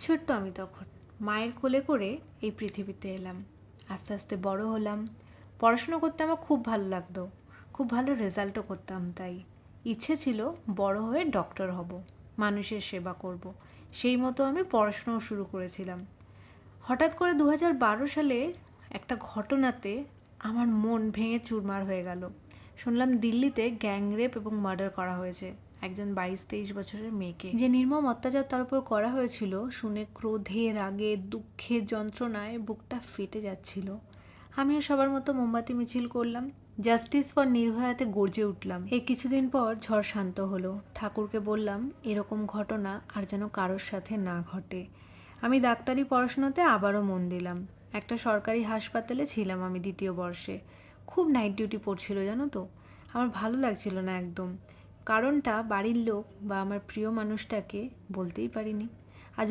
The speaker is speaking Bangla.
ছোট্ট আমি তখন মায়ের কোলে করে এই পৃথিবীতে এলাম। আস্তে আস্তে বড় হলাম। পড়াশুনো করতে আমার খুব ভালো লাগতো, খুব ভালো রেজাল্টও করতাম। তাই ইচ্ছে ছিল বড় হয়ে ডক্টর হব, মানুষের সেবা করব। সেই মতো আমি পড়াশুনোও শুরু করেছিলাম। হঠাৎ করে 2012 সালে একটা ঘটনাতে আমার মন ভেঙে চুরমার হয়ে গেল। শুনলাম দিল্লিতে গ্যাংরেপ এবং মার্ডার করা হয়েছে একজন 22-23 বছরের মেয়েকে। যে নির্মম অত্যাচার তার উপর করা হয়েছিল শুনে ক্রোধে, রাগে, দুঃখে, যন্ত্রণায় বুকটা ফেটে যাচ্ছিল। আমিও সবার মতো মোমবাতি মিছিল করলাম, জাস্টিস ফর নির্ভয়াতে গর্জে উঠলাম। এই কিছুদিন পর ঝড় শান্ত হলো। ঠাকুরকে বললাম এরকম ঘটনা আর যেন কারোর সাথে না ঘটে। আমি ডাক্তারি পড়াশোনাতে আবারও মন দিলাম। একটা সরকারি হাসপাতালে ছিলাম আমি 2য় বর্ষে। খুব নাইট ডিউটি পড়ছিল জানো তো। আমার ভালো লাগছিল না একদম। কারণটা বাড়ির লোক বা আমার প্রিয় মানুষটাকে বলতেই পারিনি।